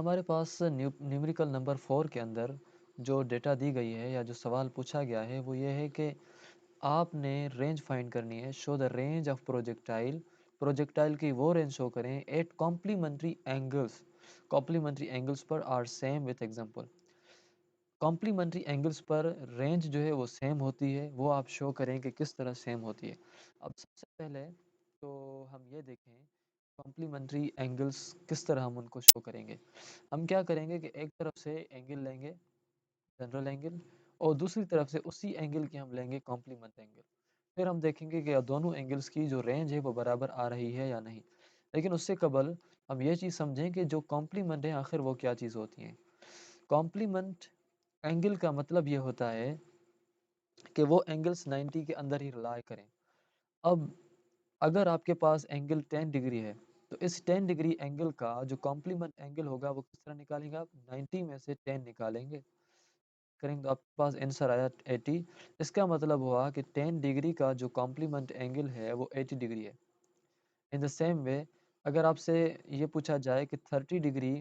हमारे पास numerical number 4 के अंदर जो डेटा दी गई है या जो सवाल पूछा गया है वो ये है कि आपने रेंज फाइंड करनी है। Show the range of projectile. Projectile की वो रेंज शो करें एट कॉम्प्लीमेंट्री एंगल्स पर are same with example. Complementary angles पर रेंज जो है वो सेम होती है, वो आप शो करें कि किस तरह सेम होती है। अब सबसे पहले तो हम ये देखें कॉम्प्लीमेंट्री एंगल्स किस तरह हम उनको शो करेंगे। हम क्या करेंगे कि एक तरफ से एंगल लेंगे, जनरल एंगल, और दूसरी तरफ से उसी एंगल की हम लेंगे कॉम्प्लीमेंट एंगल। फिर हम देखेंगे कि दोनों एंगल्स की जो रेंज है वो बराबर आ रही है या नहीं। लेकिन उससे कबल हम ये चीज़ समझें कि जो कॉम्प्लीमेंट है आखिर वो क्या चीज़ होती है। कॉम्प्लीमेंट एंगल का मतलब ये होता है कि वो एंगल्स 90 के अंदर ही लाई करें। अब अगर आपके पास एंगल 10 डिग्री है तो इस 10 डिग्री एंगल का जो कॉम्प्लीमेंट एंगल होगा वो किस तरह निकालेंगे आप? 90 में से 10 निकालेंगे, करेंगे तो आपके पास आंसर आया 80। इसका मतलब हुआ कि 10 डिग्री का जो कॉम्प्लीमेंट एंगल है वो 80 डिग्री है। इन द सेम वे अगर आपसे ये पूछा जाए कि 30 डिग्री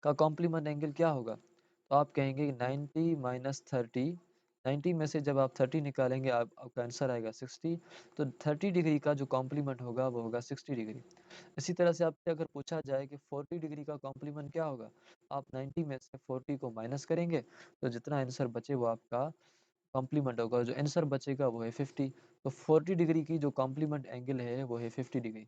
का कॉम्प्लीमेंट एंगल क्या होगा, तो आप कहेंगे 90 माइनस 30। 90 में से जब आप 30 निकालेंगे आपका आंसर आएगा 60। तो 30 डिग्री का जो कॉम्प्लीमेंट होगा वो होगा 60 डिग्री। इसी तरह से आपसे अगर पूछा जाए कि 40 डिग्री का कॉम्प्लीमेंट क्या होगा, आप 90 में से 40 को माइनस करेंगे तो जितना आंसर बचे वो आपका कॉम्प्लीमेंट होगा। जो आंसर बचेगा वो है 50। तो 40 डिग्री की जो कॉम्प्लीमेंट एंगल है वो है 50 डिग्री।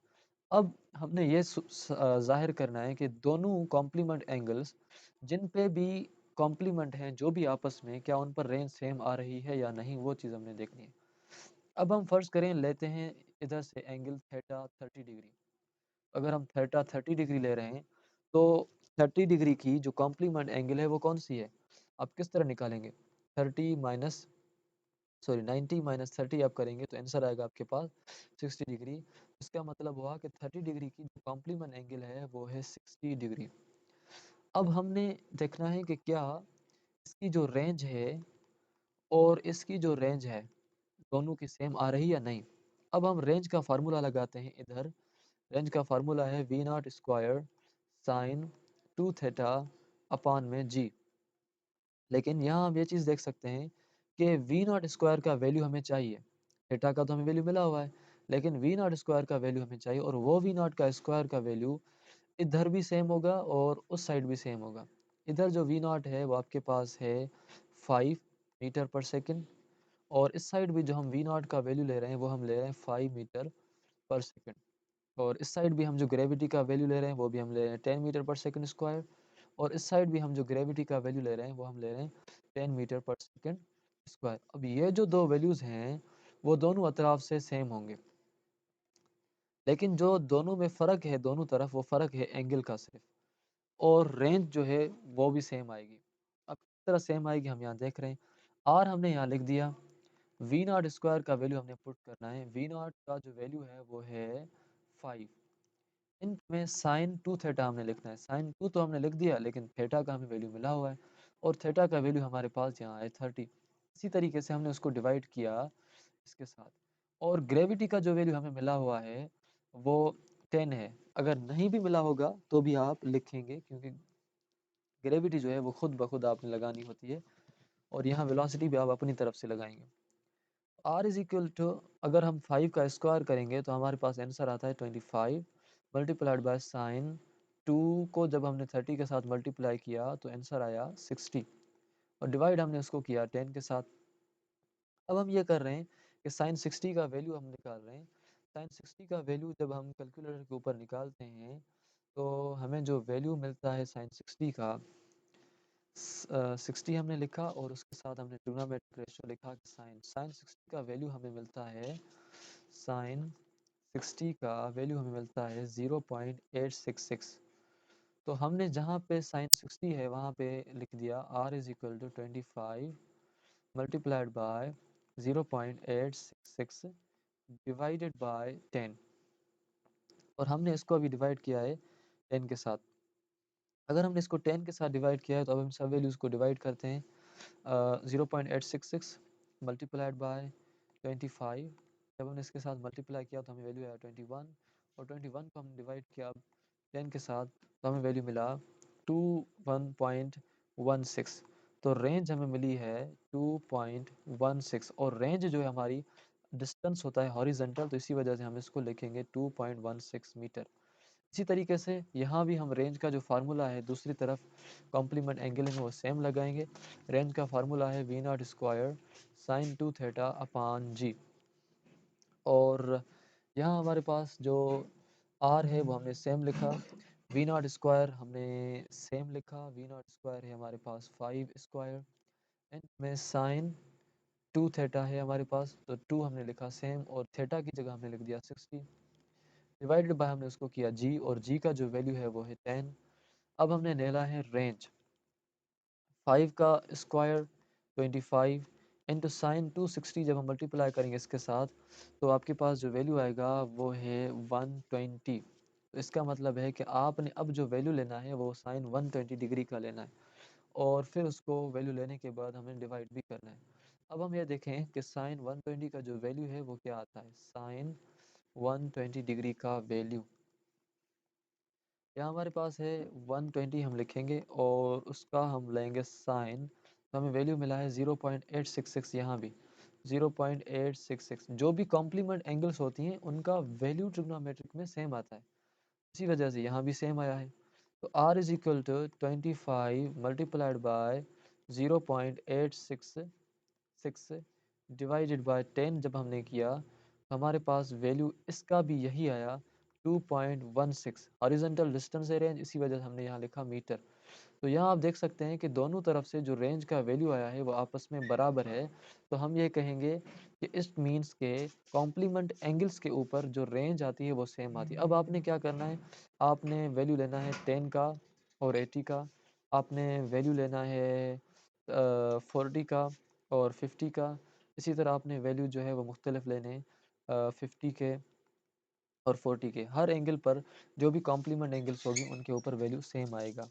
अब हमने ये ज़ाहिर करना है कि दोनों कॉम्प्लीमेंट एंगल्स जिन पे भी कॉम्प्लीमेंट हैं जो भी आपस में, क्या उन पर रेंज सेम आ रही है या नहीं, वो चीज़ हमने देखनी है। अब हम फर्ज करें लेते हैं इधर से एंगल थीटा 30 डिग्री। अगर हम थीटा 30 डिग्री ले रहे हैं तो 30 डिग्री की जो कॉम्प्लीमेंट एंगल है वो कौन सी है, आप किस तरह निकालेंगे? 30 माइनस, सॉरी 90 माइनस 30 आप करेंगे तो आंसर आएगा आपके पास 60 डिग्री। इसका मतलब हुआ कि 30 डिग्री की जो कॉम्प्लीमेंट एंगल है वो है 60 डिग्री। अब हमने देखना है कि क्या इसकी जो रेंज है और इसकी जो रेंज है दोनों की सेम आ रही या नहीं। अब हम रेंज का फार्मूला लगाते हैं इधर। रेंज का फार्मूला है v naught square sine 2 theta upon में जी। लेकिन यहाँ हम ये चीज़ देख सकते हैं कि वी नॉट स्क्वायर का वैल्यू हमें चाहिए। थीटा का तो हमें वैल्यू मिला हुआ है, लेकिन वी नॉट स्क्वायर का वैल्यू हमें चाहिए, और वो वी नॉट का स्क्वायर का वैल्यू इधर भी सेम होगा और उस साइड भी सेम होगा। इधर जो वी नॉट है वो आपके पास है 5 मीटर पर सेकंड, और इस साइड भी जो हम वी नॉट का वैल्यू ले रहे हैं वो हम ले रहे हैं 5 मीटर पर सेकंड। और इस साइड भी हम जो ग्रेविटी का वैल्यू ले रहे हैं वो भी हम ले रहे हैं 10 मीटर पर सेकंड स्क्वायर। और इस साइड भी हम जो ग्रेविटी का वैल्यू ले रहे हैं वो हम ले रहे हैं 10 मीटर पर सेकंड स्क्वायर। अब ये जो दो वैल्यूज़ हैं वो दोनों अतराफ से सेम होंगे, लेकिन जो दोनों में फ़र्क है दोनों तरफ, वो फ़र्क है एंगल का सिर्फ। और रेंज जो है वो भी सेम आएगी। अब किस तरह सेम आएगी हम यहाँ देख रहे हैं। आर हमने यहाँ लिख दिया, वी नॉट स्क्वायर का वैल्यू हमने पुट करना है। वी नॉट का जो वैल्यू है वो है 5। इनमें साइन 2 थीटा हमने लिखना है। साइन 2 तो हमने लिख दिया, लेकिन थीटा का हमें वैल्यू मिला हुआ है, और थीटा का वैल्यू हमारे पास यहाँ है 30। इसी तरीके से हमने उसको डिवाइड किया इसके साथ। और ग्रेविटी का जो वैल्यू हमें मिला हुआ है वो 10 है। अगर नहीं भी मिला होगा तो भी आप लिखेंगे, क्योंकि ग्रेविटी जो है वो खुद ब खुद आपने लगानी होती है, और यहाँ वेलोसिटी भी आप अपनी तरफ से लगाएंगे। आर इज इक्वल टू, अगर हम 5 का स्क्वायर करेंगे तो हमारे पास आंसर आता है 25 मल्टीप्लाइड बाय साइन 2 को जब हमने 30 के साथ मल्टीप्लाई किया तो आंसर आया 60, और डिवाइड हमने उसको किया 10 के साथ। अब हम ये कर रहे हैं कि साइन 60 का वैल्यू हम निकाल रहे हैं। साइन 60 का वैल्यू जब हम कैलकुलेटर के ऊपर निकालते हैं तो हमें जो वैल्यू मिलता है साइन 60 का, 60 हमने लिखा और उसके साथ हमने ट्रिग्नोमेट्रिक रेशियो लिखा कि साइन साइन 60 का वैल्यू हमें मिलता है, साइन 60 का वैल्यू हमें मिलता है 0.866। तो हमने जहाँ पे साइन 60 है वहाँ पे लिख दिया r is equal to 25 multiplied by 0.866 divided by 10, और हमने इसको अभी डिवाइड किया है 10 के साथ। अगर हमने इसको 10 के साथ डिवाइड किया है तो अब हम सब वैल्यूज़ को डिवाइड करते हैं। 0.866 मल्टीप्लाइड बाय 25, जब हमने इसके साथ मल्टीप्लाई किया तो हमें वैल्यू आया 21, और 21 को हम डिवाइड किया 10 के साथ, तो हमें वैल्यू मिला 21.16। तो रेंज हमें मिली है 2.16, और रेंज जो है हमारी डिस्टेंस होता है हॉरिजेंटल, तो इसी वजह से हम इसको लिखेंगे 2.16 मीटर। इसी तरीके से यहाँ भी हम रेंज का जो फार्मूला है दूसरी तरफ कॉम्प्लीमेंट एंगल में वो सेम लगाएंगे। रेंज का फार्मूला है v naught square sine 2 theta upon g. और यहाँ हमारे पास जो आर है वो हमने सेम लिखा, वी नॉट स्क्वायर हमने सेम लिखा, वी नॉट स्क्वायर है हमारे पास 5 स्क्वायर, एंड में साइन 2 थीटा है हमारे पास, तो 2 हमने लिखा सेम, और थीटा की जगह हमने लिख दिया 60, डिवाइडेड बाय हमने उसको किया जी, और जी का जो वैल्यू है वो है 10। अब हमने लेना है रेंज, 5 का स्क्वायर 25 इंटू साइन 260, जब हम मल्टीप्लाई करेंगे इसके साथ, तो आपके पास जो वैल्यू आएगा वो है 120। तो इसका मतलब है कि आपने अब जो वैल्यू लेना है वो साइन 120 डिग्री का लेना है, और फिर उसको वैल्यू लेने के बाद हमें डिवाइड भी करना है। अब हम ये देखें कि साइन 120 का जो वैल्यू है वो क्या आता है, साइन 120 डिग्री का वैल्यू यहाँ हमारे पास है 120, हम लिखेंगे और उसका हम लेंगे साइन, तो हमें वैल्यू मिला है 0.866। यहाँ भी 0.866, जो भी कॉम्प्लीमेंट एंगल्स होती हैं उनका वैल्यू ट्रिग्नोमेट्रिक में सेम आता है, इसी वजह से यहाँ भी सेम आया है। तो R is equal to 25 multiplied by 0.866 divided by 10, जब हमने किया तो हमारे पास वैल्यू इसका भी यही आया 2.16। हॉरिजॉन्टल डिस्टेंस है रेंज, इसी वजह से हमने यहाँ लिखा मीटर। तो यहाँ आप देख सकते हैं कि दोनों तरफ से जो रेंज का वैल्यू आया है वो आपस में बराबर है। तो हम ये कहेंगे कि इस मीन्स के कॉम्प्लीमेंट एंगल्स के ऊपर जो रेंज आती है वो सेम आती है। अब आपने क्या करना है, आपने वैल्यू लेना है 10 का और 80 का, आपने वैल्यू लेना है 40 का और 50 का, इसी तरह आपने वैल्यू जो है वो मुख्तलिफ लेने 50 के और 40 के। हर एंगल पर जो भी कॉम्प्लीमेंट एंगल्स होगी उनके ऊपर वैल्यू सेम आएगा।